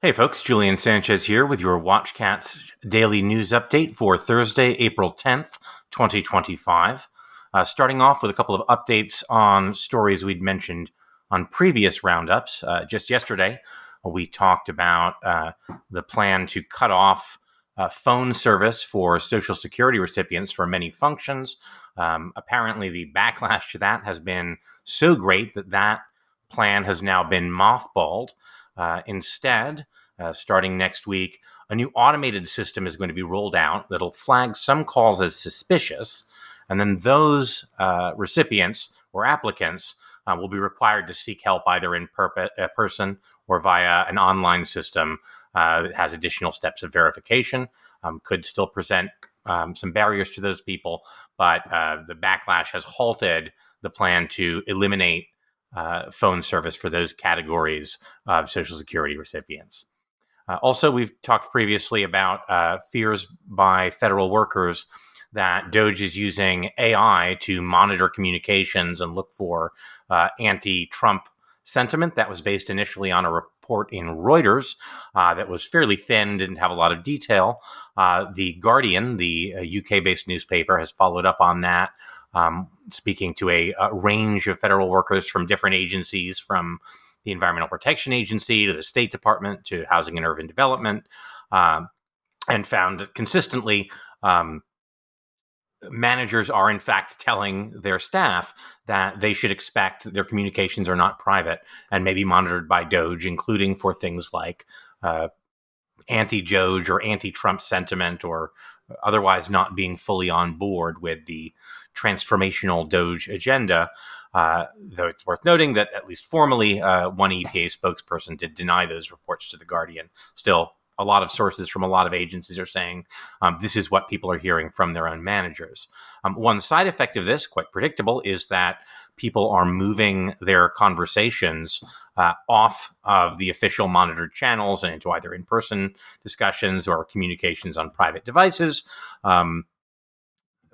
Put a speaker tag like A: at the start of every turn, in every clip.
A: Hey folks, Julian Sanchez here with your WatchCats daily news update for Thursday, April 10th, 2025. Starting off with a couple of updates on stories we'd mentioned on previous roundups. Just yesterday, we talked about the plan to cut off phone service for Social Security recipients for many functions. Apparently, the backlash to that has been so great that plan has now been mothballed. Instead, starting next week, a new automated system is going to be rolled out that'll flag some calls as suspicious, and then those recipients or applicants will be required to seek help either in person or via an online system that has additional steps of verification. Could still present some barriers to those people, but the backlash has halted the plan to eliminate phone service for those categories of Social Security recipients. Also, we've talked previously about fears by federal workers that DOGE is using AI to monitor communications and look for anti-Trump sentiment. That was based initially on a report in Reuters that was fairly thin, didn't have a lot of detail. The Guardian, the UK-based newspaper, has followed up on that, speaking to a range of federal workers from different agencies, from the Environmental Protection Agency to the State Department to Housing and Urban Development, and found that consistently managers are in fact telling their staff that they should expect their communications are not private and may be monitored by DOGE, including for things like anti-DOGE or anti-Trump sentiment, or otherwise not being fully on board with the transformational DOGE agenda. Though it's worth noting that at least formally, one EPA spokesperson did deny those reports to The Guardian. Still, a lot of sources from a lot of agencies are saying this is what people are hearing from their own managers. One side effect of this, quite predictable, is that people are moving their conversations off of the official monitored channels and into either in-person discussions or communications on private devices.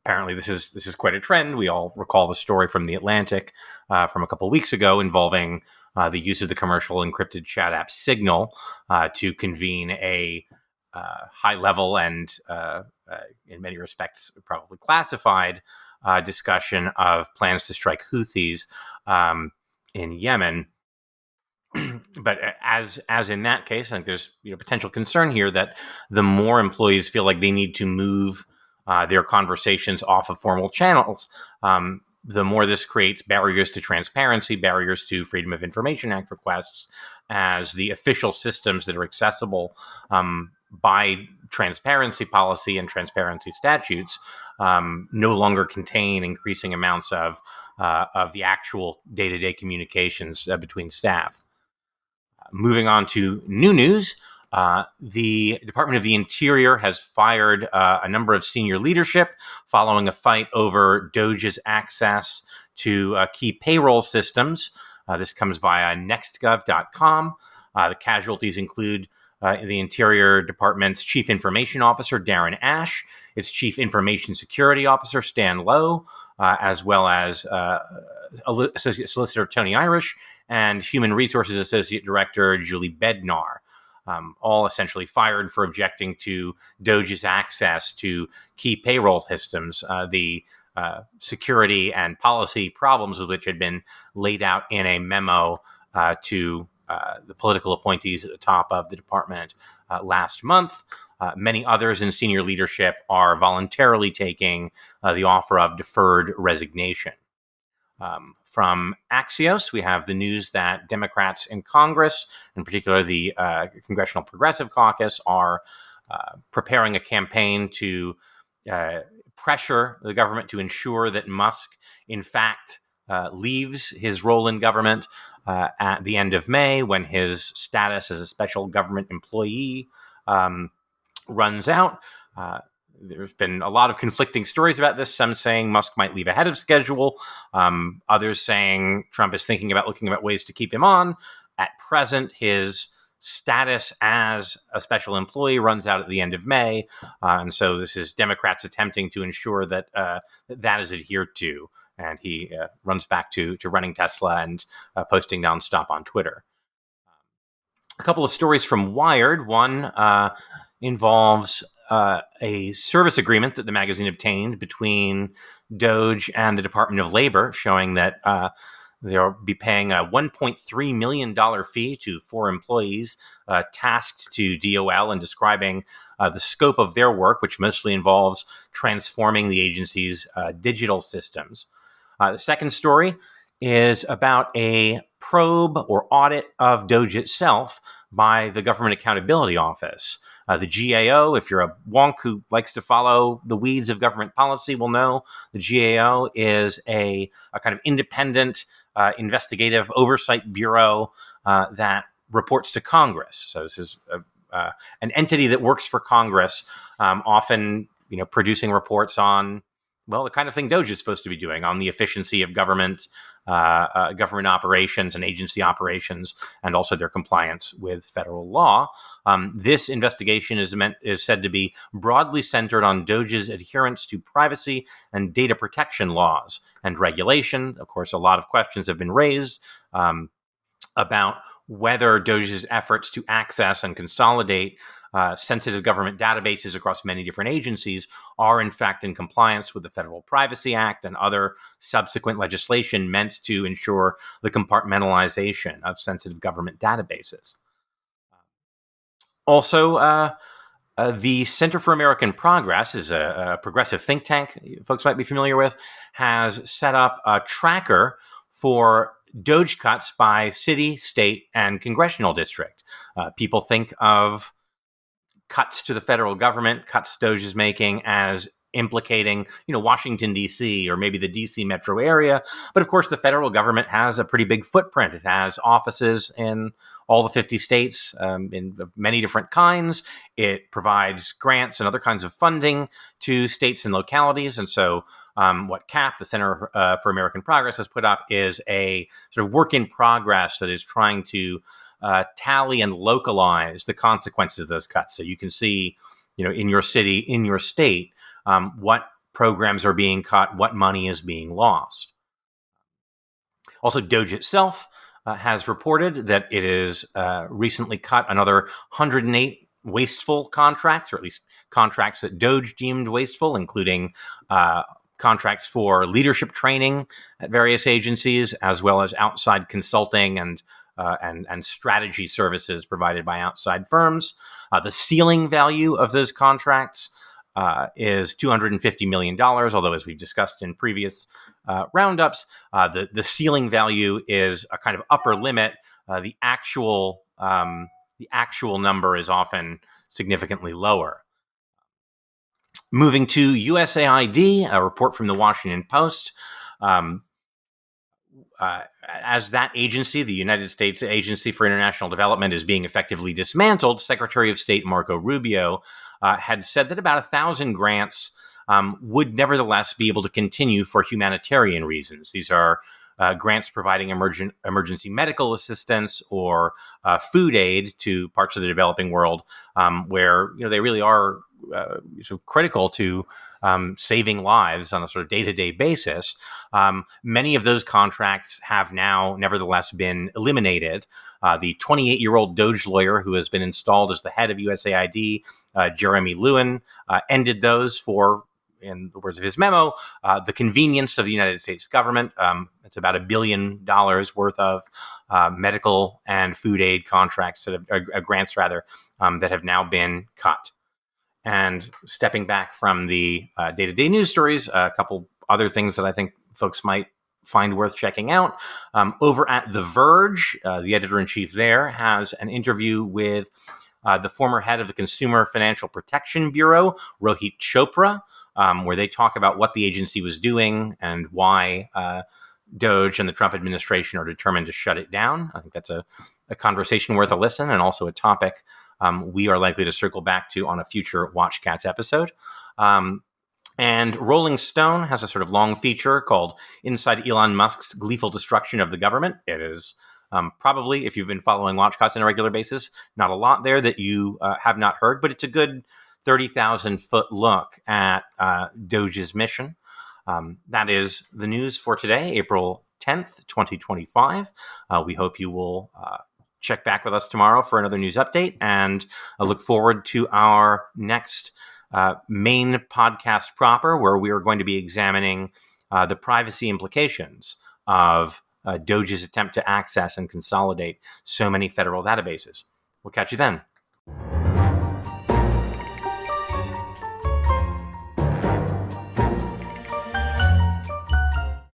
A: Apparently, this is quite a trend. We all recall the story from The Atlantic from a couple of weeks ago involving the use of the commercial encrypted chat app Signal to convene a high-level and, in many respects, probably classified discussion of plans to strike Houthis in Yemen. But as in that case, I think there's potential concern here that the more employees feel like they need to move their conversations off of formal channels, the more this creates barriers to transparency, barriers to Freedom of Information Act requests, as the official systems that are accessible by transparency policy and transparency statutes no longer contain increasing amounts of the actual day-to-day communications between staff. Moving on to new news. The Department of the Interior has fired a number of senior leadership following a fight over DOGE's access to key payroll systems. This comes via nextgov.com. The casualties include the Interior Department's Chief Information Officer, Darren Ash, its Chief Information Security Officer, Stan Lowe, as well as Associate Solicitor Tony Irish and Human Resources Associate Director Julie Bednar. All essentially fired for objecting to DOGE's access to key payroll systems, the security and policy problems with which had been laid out in a memo to the political appointees at the top of the department last month. Many others in senior leadership are voluntarily taking the offer of deferred resignation. From Axios, we have the news that Democrats in Congress, in particular the Congressional Progressive Caucus, are preparing a campaign to pressure the government to ensure that Musk, in fact, leaves his role in government at the end of May, when his status as a special government employee runs out. There's been a lot of conflicting stories about this. Some saying Musk might leave ahead of schedule. Others saying Trump is thinking about looking at ways to keep him on. At present, his status as a special employee runs out at the end of May. And so this is Democrats attempting to ensure that that is adhered to. And he runs back to running Tesla and posting nonstop on Twitter. A couple of stories from Wired. One involves a service agreement that the magazine obtained between Doge and the Department of Labor, showing that they'll be paying a $1.3 million fee to 4 employees tasked to DOL and describing the scope of their work, which mostly involves transforming the agency's digital systems. The second story is about a probe or audit of Doge itself by the Government Accountability Office. The GAO, if you're a wonk who likes to follow the weeds of government policy, will know the GAO is a kind of independent investigative oversight bureau that reports to Congress. So this is an entity that works for Congress, often producing reports on, well, the kind of thing Doge is supposed to be doing, on the efficiency of government operations and agency operations, and also their compliance with federal law. This investigation is said to be broadly centered on Doge's adherence to privacy and data protection laws and regulation. Of course, a lot of questions have been raised about whether Doge's efforts to access and consolidate sensitive government databases across many different agencies are in fact in compliance with the Federal Privacy Act and other subsequent legislation meant to ensure the compartmentalization of sensitive government databases. Also, the Center for American Progress is a progressive think tank folks might be familiar with, has set up a tracker for Doge cuts by city, state, and congressional district. People think of cuts to the federal government, cuts Doge is making, as implicating, Washington, D.C., or maybe the D.C. metro area. But of course, the federal government has a pretty big footprint. It has offices in all the 50 states, in many different kinds. It provides grants and other kinds of funding to states and localities. And so what CAP, the Center for American Progress, has put up is a sort of work in progress that is trying to tally and localize the consequences of those cuts. So you can see, in your city, in your state, what programs are being cut, what money is being lost. Also, Doge itself has reported that it has recently cut another 108 wasteful contracts, or at least contracts that Doge deemed wasteful, including contracts for leadership training at various agencies, as well as outside consulting and strategy services provided by outside firms. The ceiling value of those contracts is $250 million, although, as we've discussed in previous roundups, the ceiling value is a kind of upper limit. The actual number is often significantly lower. Moving to USAID, a report from the Washington Post. As that agency, the United States Agency for International Development, is being effectively dismantled, Secretary of State Marco Rubio had said that about 1,000 grants would nevertheless be able to continue for humanitarian reasons. These are grants providing emergency medical assistance or food aid to parts of the developing world where they really are sort of critical to saving lives on a sort of day-to-day basis. Many of those contracts have now nevertheless been eliminated. The 28-year-old Doge lawyer who has been installed as the head of USAID, Jeremy Lewin, ended those for, in the words of his memo, the convenience of the United States government. It's about $1 billion worth of medical and food aid contracts, grants rather, that have now been cut. And stepping back from the day-to-day news stories, a couple other things that I think folks might find worth checking out. Over at The Verge, the editor-in-chief there has an interview with the former head of the Consumer Financial Protection Bureau, Rohit Chopra, where they talk about what the agency was doing and why Doge and the Trump administration are determined to shut it down. I think that's a conversation worth a listen, and also a topic we are likely to circle back to on a future WatchCats episode. And Rolling Stone has a sort of long feature called Inside Elon Musk's Gleeful Destruction of the Government. It is probably, if you've been following WatchCats on a regular basis, not a lot there that you have not heard, but it's a good 30,000-foot look at Doge's mission. That is the news for today, April 10th, 2025. We hope you will check back with us tomorrow for another news update. And I look forward to our next main podcast proper, where we are going to be examining the privacy implications of DOGE's attempt to access and consolidate so many federal databases. We'll catch you then.